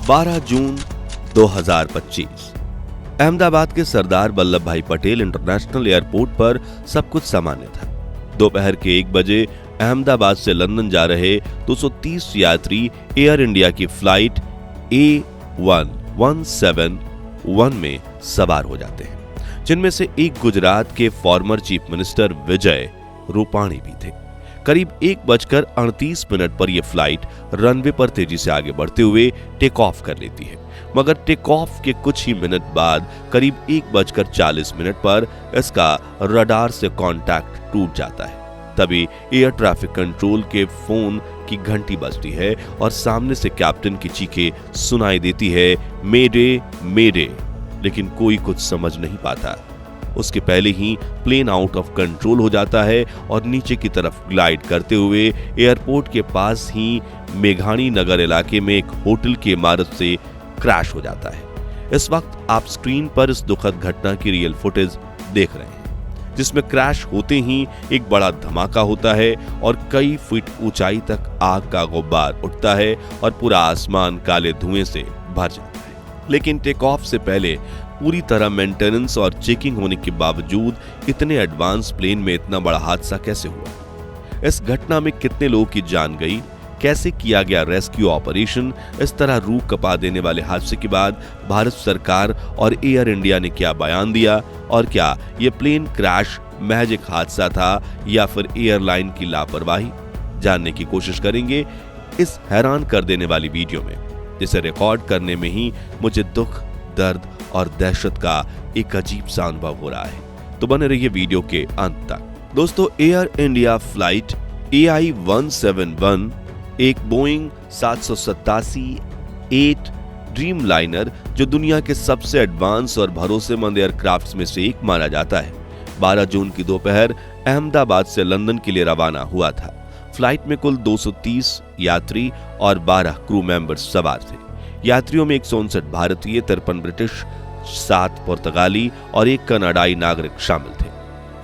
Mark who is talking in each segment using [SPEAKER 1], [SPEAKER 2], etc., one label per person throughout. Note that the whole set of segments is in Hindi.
[SPEAKER 1] 12 जून 2025 अहमदाबाद के सरदार वल्लभ भाई पटेल इंटरनेशनल एयरपोर्ट पर सब कुछ सामान्य था। दोपहर के 1 बजे अहमदाबाद से लंदन जा रहे 230 यात्री एयर इंडिया की फ्लाइट A1171 में सवार हो जाते हैं, जिनमें से एक गुजरात के former chief minister Vijay Rupani भी थे। करीब 1:38 पर यह फ्लाइट रनवे पर तेजी से आगे बढ़ते हुए टेक ऑफ कर लेती है, मगर टेक ऑफ के कुछ ही मिनट बाद करीब 1:40 पर इसका रडार से कांटेक्ट टूट जाता है। तभी एयर ट्रैफिक कंट्रोल के फोन की घंटी बजती है और सामने से कैप्टन की चीखें सुनाई देती है, मेडे मेडे, लेकिन कोई कुछ समझ नहीं पाता। उसके पहले ही प्लेन आउट ऑफ कंट्रोल हो जाता है और नीचे की तरफ ग्लाइड करते हुए एयरपोर्ट के पास ही मेघाणी नगर इलाके में एक होटल की इमारत से क्रैश हो जाता है। इस वक्त आप स्क्रीन पर इस दुखद घटना की रियल फुटेज देख रहे हैं, जिसमें क्रैश होते ही एक बड़ा धमाका होता है और कई फीट ऊंचाई तक आग का गुब्बार उठता है और पूरा आसमान काले धुएं से भर जाता है। लेकिन टेक ऑफ से पहले पूरी तरह मेंटेनेंस और चेकिंग होने के बावजूद इतने एडवांस प्लेन में इतना बड़ा हादसा कैसे हुआ? इस घटना में कितने लोगों की जान गई? कैसे किया गया रेस्क्यू ऑपरेशन? इस तरह रूह कपा देने वाले हादसे के बाद भारत सरकार और एयर इंडिया ने क्या बयान दिया, और क्या यह प्लेन क्रैश महज एक हादसा था या फिर एयरलाइन की लापरवाही? जानने की कोशिश करेंगे इस हैरान कर देने वाली वीडियो में, जिसे रिकॉर्ड करने में ही मुझे दुख, दर्द और दहशत का एक अजीब सा अनुभव हो रहा है। तो बने रहिए वीडियो के अंत तक। दोस्तों, एयर इंडिया फ्लाइट AI-171 एक बोइंग 787-8 ड्रीम लाइनर, जो दुनिया के सबसे एडवांस और भरोसेमंद एयरक्राफ्ट्स में से एक माना जाता है, 12 जून की दोपहर अहमदाबाद से लंदन के लिए रवाना हुआ था। फ्लाइट में कुल 230 यात्री और 12 क्रू मेंबर्स सवार थे। यात्रियों में 159 भारतीय, 53 ब्रिटिश, 7 पुर्तगाली और 1 कनाडाई नागरिक शामिल थे।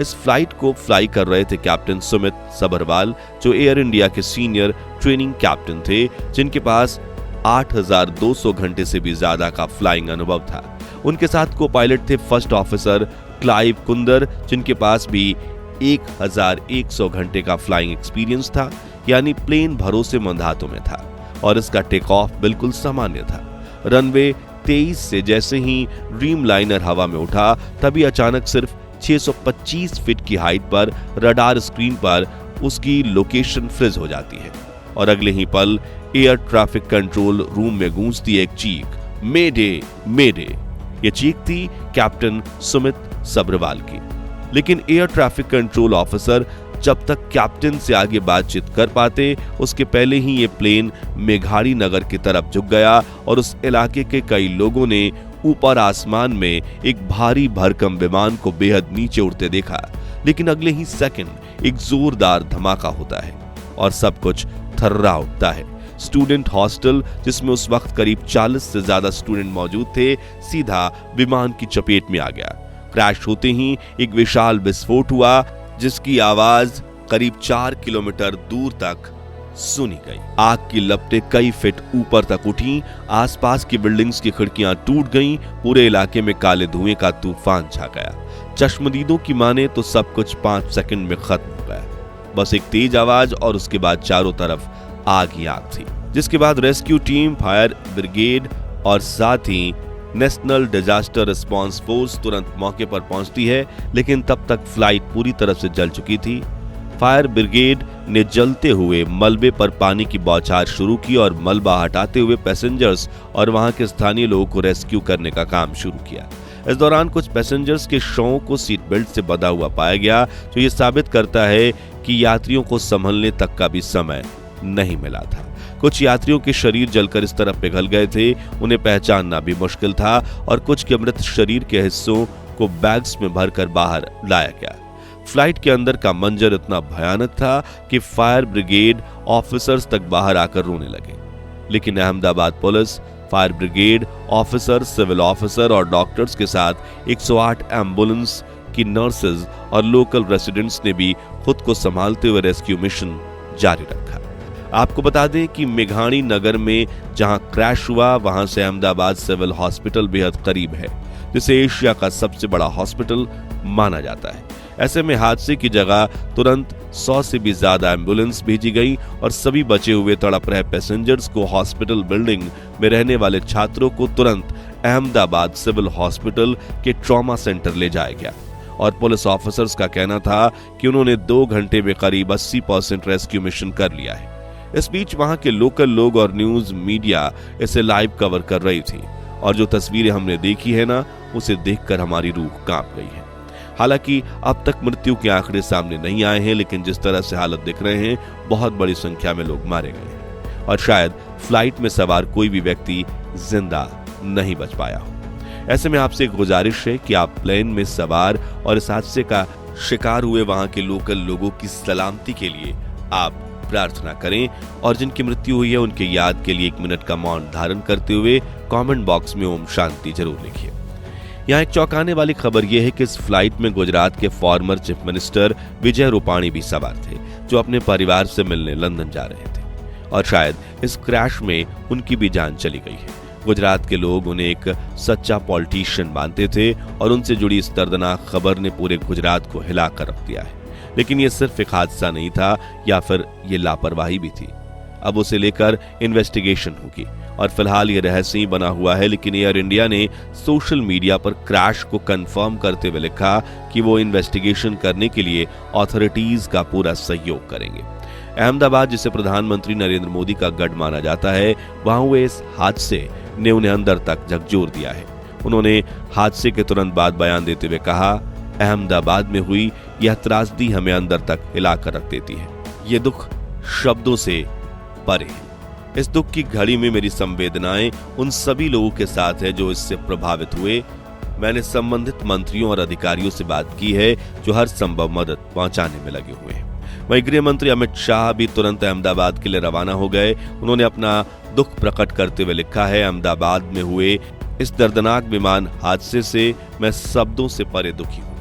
[SPEAKER 1] इस फ्लाइट को फ्लाई कर रहे थे कैप्टन सुमित सभरवाल, जो एयर इंडिया के सीनियर ट्रेनिंग कैप्टन थे, जिनके पास 8,200 घंटे से भी ज्यादा का फ्लाइंग अनुभव था। उनके साथ को पायलट थे फर्स्ट ऑफिसर क्लाइव कुंदर, जिनके पास भी 1,100 घंटे का फ्लाइंग एक्सपीरियंस था, यानी प्लेन भरोसेमंद हाथों में था और इसका टेक ऑफ बिल्कुल सामान्य था। रनवे 23 से जैसे ही ड्रीम लाइनर हवा में उठा, तभी अचानक सिर्फ 625 फीट की हाइट पर रडार स्क्रीन पर उसकी लोकेशन फ्रीज हो जाती है और अगले ही पल एयर ट्रैफिक कंट्रोल रूम में गूंजती एक चीख, मेडे मेडे। ये चीख थी कैप्टन सुमित सभरवाल की। लेकिन एयर ट्रैफिक कंट्रोल ऑफिसर जब तक कैप्टन से आगे बातचीत कर पाते, उसके पहले ही ये प्लेन मेघाड़ी नगर की तरफ झुक गया और उस इलाके के कई लोगों ने ऊपर आसमान में एक भारी भरकम विमान को बेहद नीचे उड़ते देखा। लेकिन अगले ही सेकंड एक जोरदार धमाका होता है और सब कुछ थर्रा उठता है। स्टूडेंट हॉस्टल, जिसमें उस वक्त करीब 40 से ज्यादा स्टूडेंट मौजूद थे, सीधा विमान की चपेट में आ गया। क्रैश होते ही एक विशाल विस्फोट हुआ, जिसकी आवाज करीब 4 किलोमीटर दूर तक सुनी गई। आग की लपटें कई फीट ऊपर तक उठी, आसपास की बिल्डिंग्स की खिड़कियां टूट गईं, पूरे इलाके में काले धुएं का तूफान छा गया। चश्मदीदों की माने तो सब कुछ 5 सेकंड में खत्म हो गया। बस एक तेज आवाज और उसके बाद चारों तरफ आग ही आग थी, जिसके बाद रेस्क्यू टीम, फायर ब्रिगेड और साथ ही नेशनल डिजास्टर रिस्पांस फोर्स तुरंत मौके पर पहुंचती है। लेकिन तब तक फ्लाइट पूरी तरह से जल चुकी थी। फायर ब्रिगेड ने जलते हुए मलबे पर पानी की बौछार शुरू की और मलबा हटाते हुए पैसेंजर्स और वहां के स्थानीय लोगों को रेस्क्यू करने का काम शुरू किया। इस दौरान कुछ पैसेंजर्स के शवों को सीट बेल्ट से बंधा हुआ पाया गया, जो ये साबित करता है कि यात्रियों को संभलने तक का भी समय नहीं मिला था। कुछ यात्रियों के शरीर जलकर इस तरह पिघल गए थे, उन्हें पहचानना भी मुश्किल था और कुछ के मृत शरीर के हिस्सों को बैग्स में भरकर बाहर लाया गया। फ्लाइट के अंदर का मंजर इतना भयानक था कि फायर ब्रिगेड ऑफिसर्स तक बाहर आकर रोने लगे। लेकिन Ahmedabad police, fire brigade officer, civil officer और डॉक्टर्स के साथ 108 एम्बुलेंस की नर्सेज और लोकल रेसिडेंट्स ने भी खुद को संभालते हुए रेस्क्यू मिशन जारी रखा। आपको बता दें कि मेघाणी नगर में जहां क्रैश हुआ वहां से अहमदाबाद सिविल हॉस्पिटल बेहद करीब है, जिसे एशिया का सबसे बड़ा हॉस्पिटल माना जाता है। ऐसे में हादसे की जगह तुरंत 100 से भी ज्यादा एम्बुलेंस भेजी गई और सभी बचे हुए तड़प रहे पैसेंजर्स को हॉस्पिटल बिल्डिंग में रहने वाले छात्रों को तुरंत अहमदाबाद सिविल हॉस्पिटल के ट्रॉमा सेंटर ले जाया गया। और पुलिस ऑफिसर्स का कहना था कि उन्होंने 2 घंटे में करीब 80% रेस्क्यू मिशन कर लिया है। इस बीच वहां के लोकल लोग और न्यूज मीडिया इसे लाइव कवर कर रही थी और जो तस्वीरें हमने देखी है ना, उसे देखकर हमारी रूह कांप गई है। हालांकि अब तक मृत्यु के आंकड़े सामने नहीं आए हैं, लेकिन जिस तरह से हालत दिख रहे हैं, बहुत बड़ी संख्या में लोग मारे गए हैं और शायद फ्लाइट में सवार कोई भी व्यक्ति जिंदा नहीं बच पाया हो। ऐसे में आपसे एक गुजारिश है कि आप प्लेन में सवार और इस हादसे का शिकार हुए वहां के लोकल लोगों की सलामती के लिए आप प्रार्थना करें और जिनकी मृत्यु हुई है उनके याद के लिए 1 मिनट का मौन धारण करते हुए कमेंट बॉक्स में ओम शांति जरूर लिखिए। यहाँ एक चौंकाने वाली खबर यह है कि इस फ्लाइट में गुजरात के former chief minister Vijay Rupani भी सवार थे, जो अपने परिवार से मिलने लंदन जा रहे थे और शायद इस क्रैश में उनकी भी जान चली गई है। गुजरात के लोग उन्हें एक सच्चा पॉलिटिशियन मानते थे और उनसे जुड़ी इस दर्दनाक खबर ने पूरे गुजरात को हिलाकर रख दिया है। लेकिन ये सिर्फ एक हादसा नहीं था या फिर ये लापरवाही भी थी। अब उसे लेकर इन्वेस्टिगेशन होगी और फिलहाल ये रहस्य ही बना हुआ है। लेकिन एयर इंडिया ने सोशल मीडिया पर क्रैश को कंफर्म करते हुए लिखा कि वो इन्वेस्टिगेशन करने के लिए अथॉरिटीज का पूरा सहयोग करेंगे। अहमदाबाद, जिसे प्रधानमंत्री नरेंद्र मोदी का गढ़ माना जाता है, वहां हुए इस हादसे ने उन्हें अंदर तक झकझोर दिया है। उन्होंने हादसे के तुरंत बाद बयान देते हुए कहा, अहमदाबाद में हुई यह त्रासदी हमें अंदर तक हिलाकर रख देती है। ये दुख शब्दों से परे है। इस दुख की घड़ी में मेरी संवेदनाएं उन सभी लोगों के साथ है जो इससे प्रभावित हुए। मैंने संबंधित मंत्रियों और अधिकारियों से बात की है जो हर संभव मदद पहुंचाने में लगे हुए हैं। वहीं गृह मंत्री अमित शाह भी तुरंत अहमदाबाद के लिए रवाना हो गए। उन्होंने अपना दुख प्रकट करते हुए लिखा है, अहमदाबाद में हुए इस दर्दनाक विमान हादसे से मैं शब्दों से परे दुखी हूँ।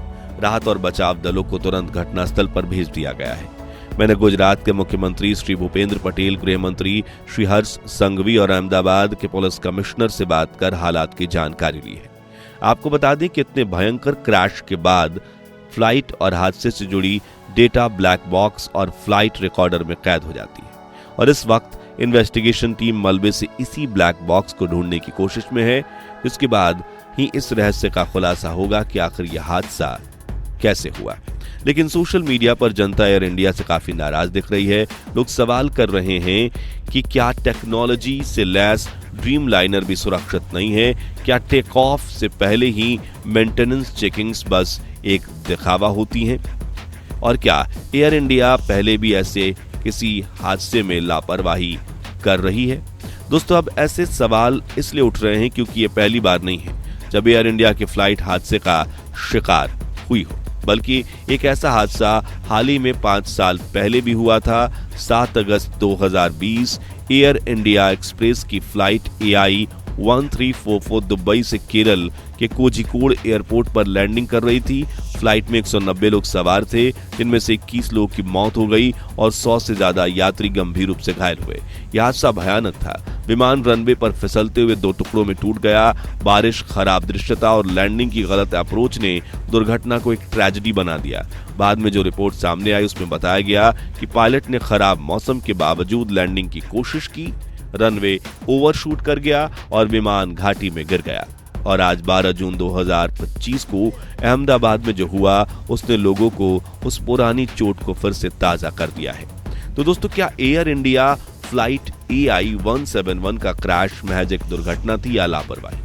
[SPEAKER 1] राहत और बचाव दलों को तुरंत घटनास्थल पर भेज दिया गया है। मैंने गुजरात के मुख्यमंत्री श्री भूपेंद्र पटेल, गृह मंत्री श्री हर्ष संघवी और अहमदाबाद के पुलिस कमिश्नर से बात कर हालात की जानकारी ली है। आपको बता दें कि इतने भयंकर क्रैश के बाद फ्लाइट और हादसे से जुड़ी डेटा ब्लैक बॉक्स और फ्लाइट रिकॉर्डर में कैद हो जाती है और इस वक्त इन्वेस्टिगेशन टीम मलबे से इसी ब्लैक बॉक्स को ढूंढने की कोशिश में है, जिसके बाद ही इस रहस्य का खुलासा होगा कि आखिर यह हादसा कैसे हुआ। लेकिन सोशल मीडिया पर जनता एयर इंडिया से काफी नाराज दिख रही है। लोग सवाल कर रहे हैं कि क्या टेक्नोलॉजी से लैस ड्रीम लाइनर भी सुरक्षित नहीं है? क्या टेक ऑफ से पहले ही मेंटेनेंस चेकिंग्स बस एक दिखावा होती हैं? और क्या एयर इंडिया पहले भी ऐसे किसी हादसे में लापरवाही कर रही है? दोस्तों, अब ऐसे सवाल इसलिए उठ रहे हैं क्योंकि ये पहली बार नहीं है जब एयर इंडिया की फ्लाइट हादसे का शिकार हुई हो, बल्कि एक ऐसा हादसा हाल ही में 5 साल पहले भी हुआ था। 7 अगस्त 2020 एयर इंडिया एक्सप्रेस की फ्लाइट AI 1344 दुबई से केरल के कोझिकोड एयरपोर्ट पर लैंडिंग कर रही थी। फ्लाइट में 190 लोग सवार थे, जिनमें से 21 लोगों की मौत हो गई और 100 से ज्यादा यात्री गंभीर रूप से घायल हुए। यह हादसा भयानक था। विमान रनवे पर फिसलते हुए 2 टुकड़ों में टूट गया। बारिश, खराब दृश्यता और लैंडिंग की गलत अप्रोच ने दुर्घटना को एक ट्रेजेडी बना दिया। बाद में जो रिपोर्ट सामने आई उसमें बताया गया कि पायलट ने खराब मौसम के बावजूद लैंडिंग की कोशिश की, रनवे ओवरशूट कर गया और विमान घाटी में गिर गया। और आज 12 जून 2025 को अहमदाबाद में जो हुआ उसने लोगों को उस पुरानी चोट को फिर से ताजा कर दिया है। तो दोस्तों, क्या एयर इंडिया फ्लाइट AI 171 का क्रैश महज एक दुर्घटना थी या लापरवाही,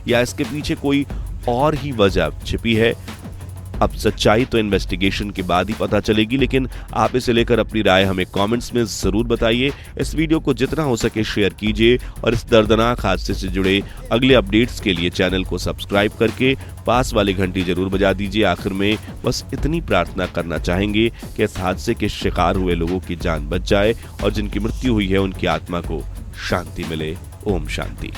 [SPEAKER 1] या इसके पीछे कोई और ही वजह छिपी है? अब सच्चाई तो इन्वेस्टिगेशन के बाद ही पता चलेगी, लेकिन आप इसे लेकर अपनी राय हमें कमेंट्स में जरूर बताइए। इस वीडियो को जितना हो सके शेयर कीजिए और इस दर्दनाक हादसे से जुड़े अगले अपडेट्स के लिए चैनल को सब्सक्राइब करके पास वाली घंटी जरूर बजा दीजिए। आखिर में बस इतनी प्रार्थना करना चाहेंगे कि इस हादसे के शिकार हुए लोगों की जान बच जाए और जिनकी मृत्यु हुई है उनकी आत्मा को शांति मिले। ओम शांति।